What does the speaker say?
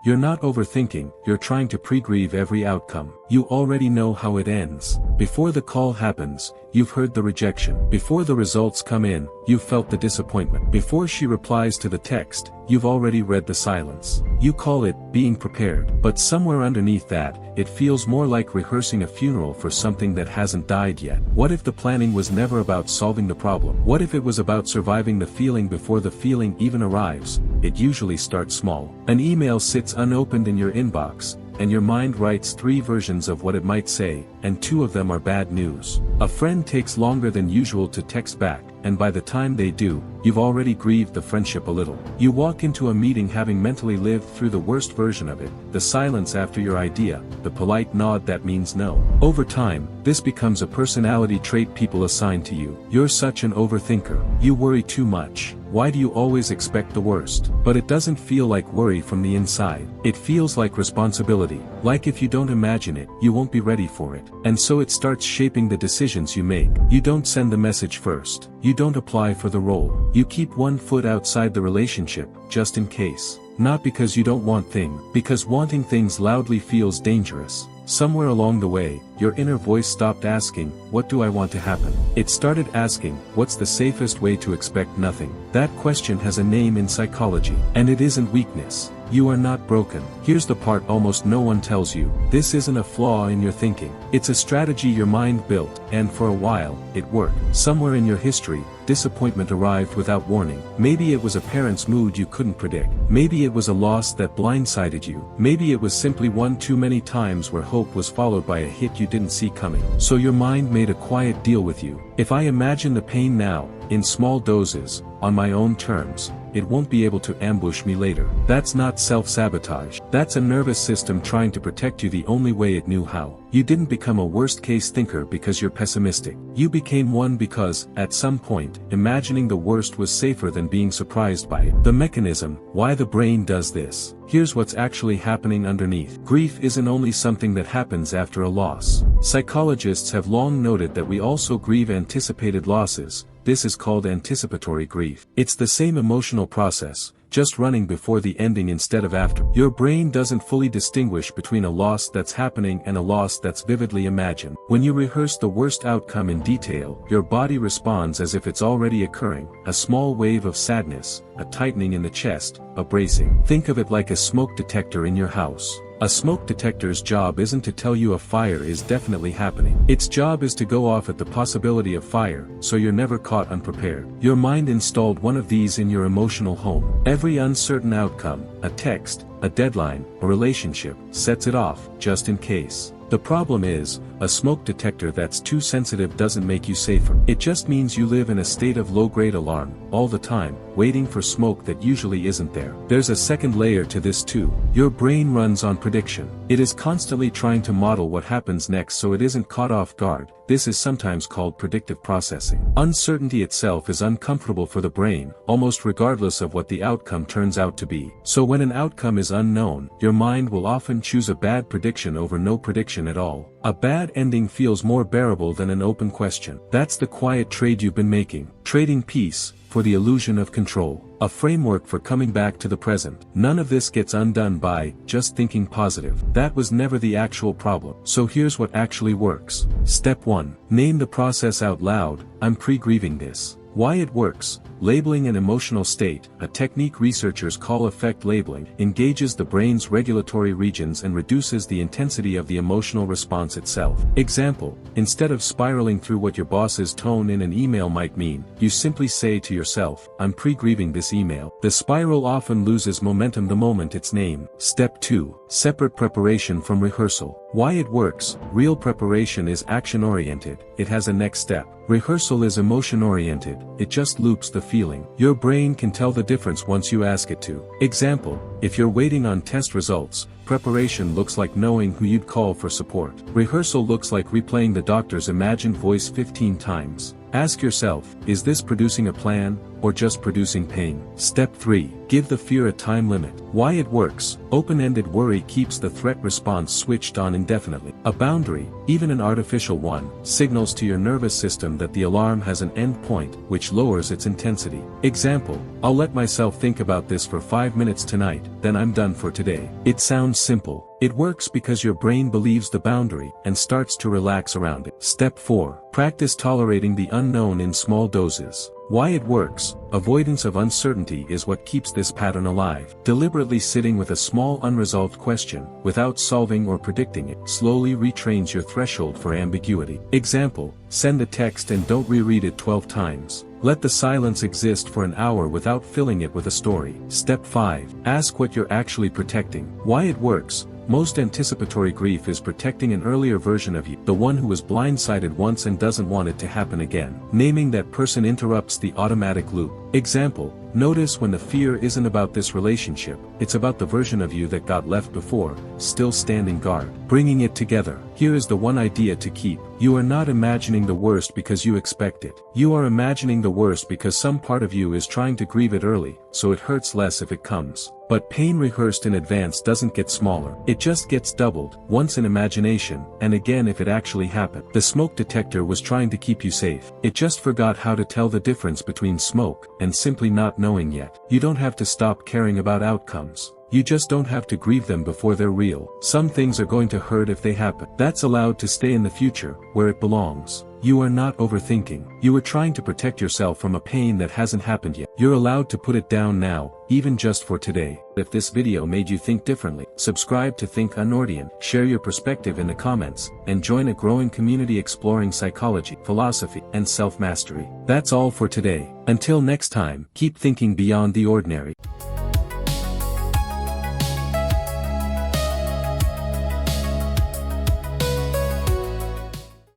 You're not overthinking, you're trying to pre-grieve every outcome. You already know how it ends. Before the call happens, you've heard the rejection. Before the results come in, you've felt the disappointment. Before she replies to the text, you've already read the silence. You call it being prepared. But somewhere underneath that, it feels more like rehearsing a funeral for something that hasn't died yet. What if the planning was never about solving the problem? What if it was about surviving the feeling before the feeling even arrives? It usually starts small. An email sits unopened in your inbox, and your mind writes 3 versions of what it might say, and 2 of them are bad news. A friend takes longer than usual to text back, and by the time they do, you've already grieved the friendship a little. You walk into a meeting having mentally lived through the worst version of it, the silence after your idea, the polite nod that means no. Over time, this becomes a personality trait people assign to you. You're such an overthinker. You worry too much. Why do you always expect the worst? But it doesn't feel like worry from the inside. It feels like responsibility. Like if you don't imagine it, you won't be ready for it. And so it starts shaping the decisions you make. You don't send the message first. You don't apply for the role. You keep one foot outside the relationship, just in case. Not because you don't want things, because wanting things loudly feels dangerous. Somewhere along the way, your inner voice stopped asking, what do I want to happen? It started asking, what's the safest way to expect nothing? That question has a name in psychology. And it isn't weakness. You are not broken. Here's the part almost no one tells you. This isn't a flaw in your thinking. It's a strategy your mind built, and for a while, it worked. Somewhere in your history, disappointment arrived without warning. Maybe it was a parent's mood you couldn't predict. Maybe it was a loss that blindsided you. Maybe it was simply one too many times where hope was followed by a hit you didn't see coming. So your mind made a quiet deal with you. If I imagine the pain now, in small doses, on my own terms, it won't be able to ambush me later. That's not self-sabotage. That's a nervous system trying to protect you the only way it knew how. You didn't become a worst-case thinker because you're pessimistic. You became one because, at some point, imagining the worst was safer than being surprised by it. The mechanism, why the brain does this. Here's what's actually happening underneath. Grief isn't only something that happens after a loss. Psychologists have long noted that we also grieve anticipated losses. This is called anticipatory grief. It's the same emotional process, just running before the ending instead of after. Your brain doesn't fully distinguish between a loss that's happening and a loss that's vividly imagined. When you rehearse the worst outcome in detail, your body responds as if it's already occurring, a small wave of sadness, a tightening in the chest, a bracing. Think of it like a smoke detector in your house. A smoke detector's job isn't to tell you a fire is definitely happening. Its job is to go off at the possibility of fire, so you're never caught unprepared. Your mind installed one of these in your emotional home. Every uncertain outcome, a text, a deadline, a relationship, sets it off, just in case. The problem is, a smoke detector that's too sensitive doesn't make you safer. It just means you live in a state of low-grade alarm, all the time, waiting for smoke that usually isn't there. There's a second layer to this too. Your brain runs on prediction. It is constantly trying to model what happens next so it isn't caught off guard. This is sometimes called predictive processing. Uncertainty itself is uncomfortable for the brain, almost regardless of what the outcome turns out to be. So when an outcome is unknown, your mind will often choose a bad prediction over no prediction at all. A bad ending feels more bearable than an open question. That's the quiet trade you've been making. Trading peace for the illusion of control. A framework for coming back to the present. None of this gets undone by just thinking positive. That was never the actual problem. So here's what actually works. Step 1. Name the process out loud. I'm pre-grieving this. Why it works. Labeling an emotional state, a technique researchers call affect labeling, engages the brain's regulatory regions and reduces the intensity of the emotional response itself. Example, instead of spiraling through what your boss's tone in an email might mean, you simply say to yourself, I'm pre-grieving this email. The spiral often loses momentum the moment it's named. Step 2. Separate preparation from rehearsal. Why it works. Real preparation is action-oriented. It has a next step. Rehearsal is emotion-oriented. It just loops the feeling. Your brain can tell the difference once you ask it to. Example, if you're waiting on test results, preparation looks like knowing who you'd call for support. Rehearsal looks like replaying the doctor's imagined voice 15 times. Ask yourself, is this producing a plan, or just producing pain. Step 3. Give the fear a time limit. Why it works. Open-ended worry keeps the threat response switched on indefinitely. A boundary, even an artificial one, signals to your nervous system that the alarm has an end point, which lowers its intensity. Example, I'll let myself think about this for 5 minutes tonight, then I'm done for today. It sounds simple. It works because your brain believes the boundary and starts to relax around it. Step 4. Practice tolerating the unknown in small doses. Why it works. Avoidance of uncertainty is what keeps this pattern alive. Deliberately sitting with a small unresolved question, without solving or predicting it, slowly retrains your threshold for ambiguity. Example, send a text and don't reread it 12 times. Let the silence exist for an hour without filling it with a story. Step 5. Ask what you're actually protecting. Why it works. Most anticipatory grief is protecting an earlier version of you, the one who was blindsided once and doesn't want it to happen again. Naming that person interrupts the automatic loop. Example, notice when the fear isn't about this relationship, it's about the version of you that got left before, still standing guard. Bringing it together. Here is the one idea to keep. You are not imagining the worst because you expect it. You are imagining the worst because some part of you is trying to grieve it early, so it hurts less if it comes. But pain rehearsed in advance doesn't get smaller. It just gets doubled, once in imagination, and again if it actually happened. The smoke detector was trying to keep you safe. It just forgot how to tell the difference between smoke and simply not knowing yet. You don't have to stop caring about outcomes. You just don't have to grieve them before they're real. Some things are going to hurt if they happen. That's allowed to stay in the future, where it belongs. You are not overthinking. You are trying to protect yourself from a pain that hasn't happened yet. You're allowed to put it down now, even just for today. If this video made you think differently, subscribe to Think Unordian, share your perspective in the comments, and join a growing community exploring psychology, philosophy, and self-mastery. That's all for today. Until next time, keep thinking beyond the ordinary.